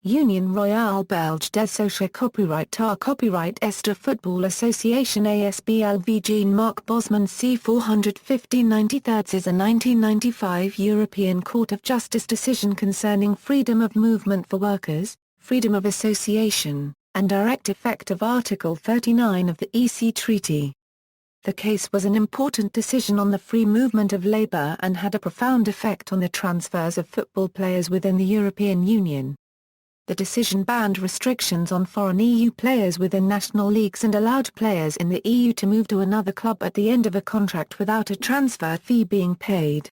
Union Royale Belge des Sociétés Copyright Est de Football Association ASBL v Jean-Marc Bosman C-415 93 is a 1995 European Court of Justice decision concerning freedom of movement for workers, freedom of association, and direct effect of Article 39 of the EC Treaty. The case was an important decision on the free movement of labour and had a profound effect on the transfers of football players within the European Union. The decision banned restrictions on foreign EU players within national leagues and allowed players in the EU to move to another club at the end of a contract without a transfer fee being paid.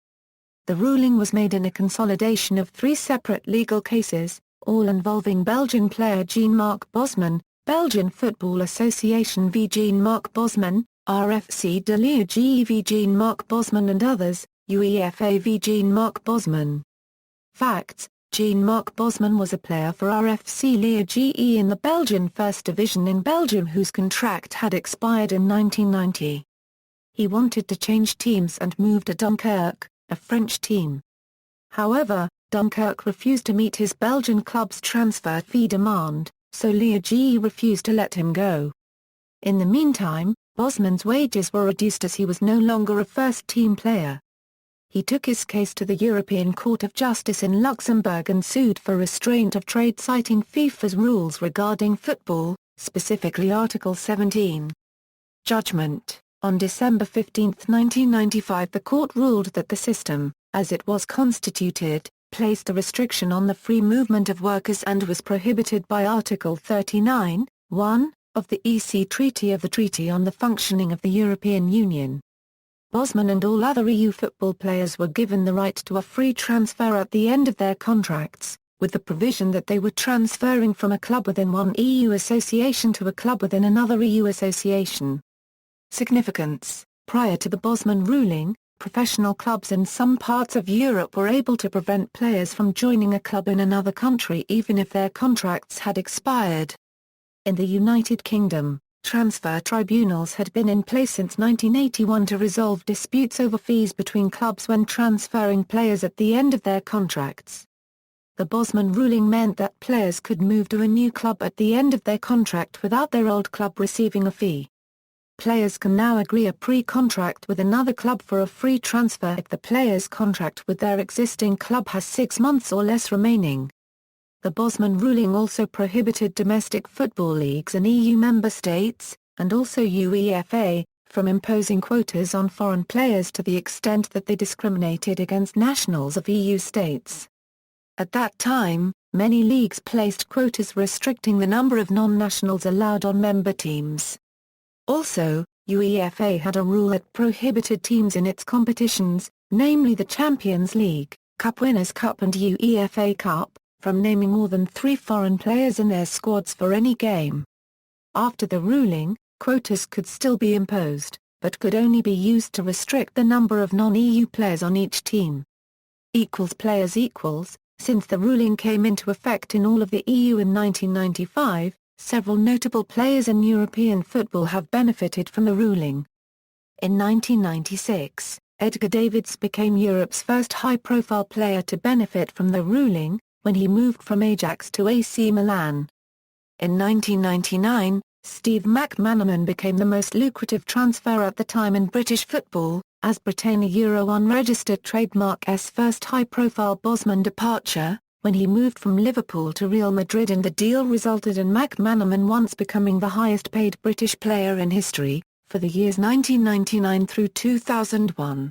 The ruling was made in a consolidation of three separate legal cases, all involving Belgian player Jean-Marc Bosman, Belgian Football Association v Jean-Marc Bosman, RFC de Liège v Jean-Marc Bosman and others, UEFA v Jean-Marc Bosman. Facts: Jean-Marc Bosman was a player for RFC Liège in the Belgian First Division in Belgium whose contract had expired in 1990. He wanted to change teams and move to Dunkirk, a French team. However, Dunkirk refused to meet his Belgian club's transfer fee demand, so Liège refused to let him go. In the meantime, Bosman's wages were reduced as he was no longer a first-team player. He took his case to the European Court of Justice in Luxembourg and sued for restraint of trade citing FIFA's rules regarding football, specifically Article 17. Judgment: On December 15, 1995 the court ruled that the system, as it was constituted, placed a restriction on the free movement of workers and was prohibited by Article 39(1) of the EC Treaty of the Treaty on the Functioning of the European Union. Bosman and all other EU football players were given the right to a free transfer at the end of their contracts, with the provision that they were transferring from a club within one EU association to a club within another EU association. Significance: Prior to the Bosman ruling, professional clubs in some parts of Europe were able to prevent players from joining a club in another country even if their contracts had expired. In the United Kingdom, transfer tribunals had been in place since 1981 to resolve disputes over fees between clubs when transferring players at the end of their contracts. The Bosman ruling meant that players could move to a new club at the end of their contract without their old club receiving a fee. Players can now agree a pre-contract with another club for a free transfer if the player's contract with their existing club has 6 months or less remaining. The Bosman ruling also prohibited domestic football leagues in EU member states, and also UEFA, from imposing quotas on foreign players to the extent that they discriminated against nationals of EU states. At that time, many leagues placed quotas restricting the number of non-nationals allowed on member teams. Also, UEFA had a rule that prohibited teams in its competitions, namely the Champions League, Cup Winners' Cup and UEFA Cup, from naming more than 3 foreign players in their squads for any game. After the ruling, quotas could still be imposed, but could only be used to restrict the number of non-EU players on each team. Players equals. Since the ruling came into effect in all of the EU in 1995, several notable players in European football have benefited from the ruling. In 1996, Edgar Davids became Europe's first high-profile player to benefit from the ruling, when he moved from Ajax to AC Milan. In 1999, Steve McManaman became the most lucrative transfer at the time in British football, as Britannia Euro unregistered trademark's first high-profile Bosman departure, when he moved from Liverpool to Real Madrid, and the deal resulted in McManaman once becoming the highest-paid British player in history, for the years 1999 through 2001.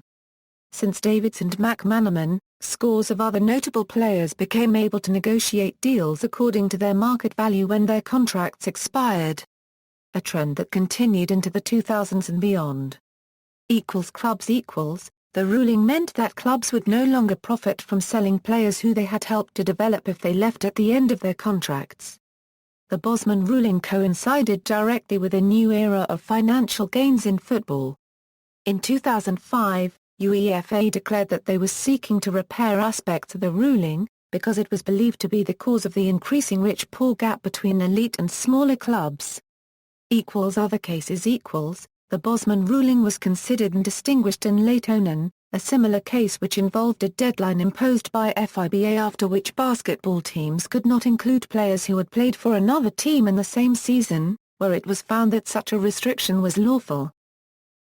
Since Davids and McManaman, scores of other notable players became able to negotiate deals according to their market value when their contracts expired. A trend that continued into the 2000s and beyond. Clubs equals. The ruling meant that clubs would no longer profit from selling players who they had helped to develop if they left at the end of their contracts. The Bosman ruling coincided directly with a new era of financial gains in football. In 2005, UEFA declared that they were seeking to repair aspects of the ruling, because it was believed to be the cause of the increasing rich-poor gap between elite and smaller clubs. Other cases equals. The Bosman ruling was considered and distinguished in late 2009, a similar case which involved a deadline imposed by FIBA after which basketball teams could not include players who had played for another team in the same season, where it was found that such a restriction was lawful.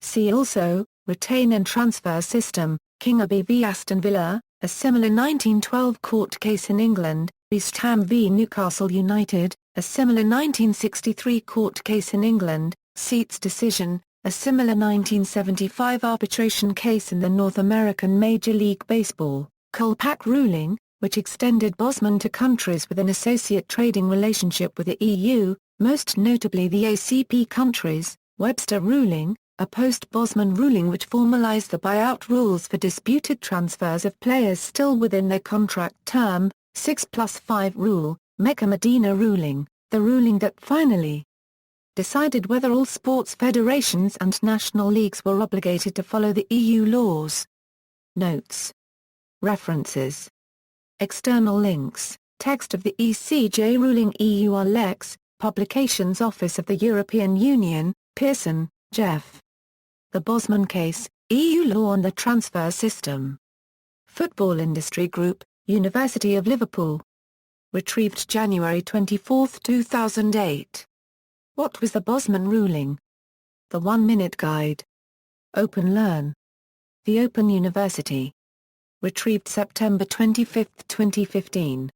See also, Retain and Transfer System, Kingerby v Aston Villa, a similar 1912 court case in England, East Ham v Newcastle United, a similar 1963 court case in England, Seats decision, a similar 1975 arbitration case in the North American Major League Baseball, Kolpak ruling, which extended Bosman to countries with an associate trading relationship with the EU, most notably the ACP countries, Webster ruling, a post-Bosman ruling which formalized the buyout rules for disputed transfers of players still within their contract term, 6+5 rule, Mecca Medina ruling, the ruling that finally decided whether all sports federations and national leagues were obligated to follow the EU laws. Notes. References. External links, text of the ECJ ruling EUR Lex, Publications Office of the European Union, Pearson, Jeff. The Bosman Case, EU Law on the Transfer System. Football Industry Group, University of Liverpool. Retrieved January 24, 2008. What was the Bosman ruling? The 1-Minute Guide. Open Learn. The Open University. Retrieved September 25, 2015.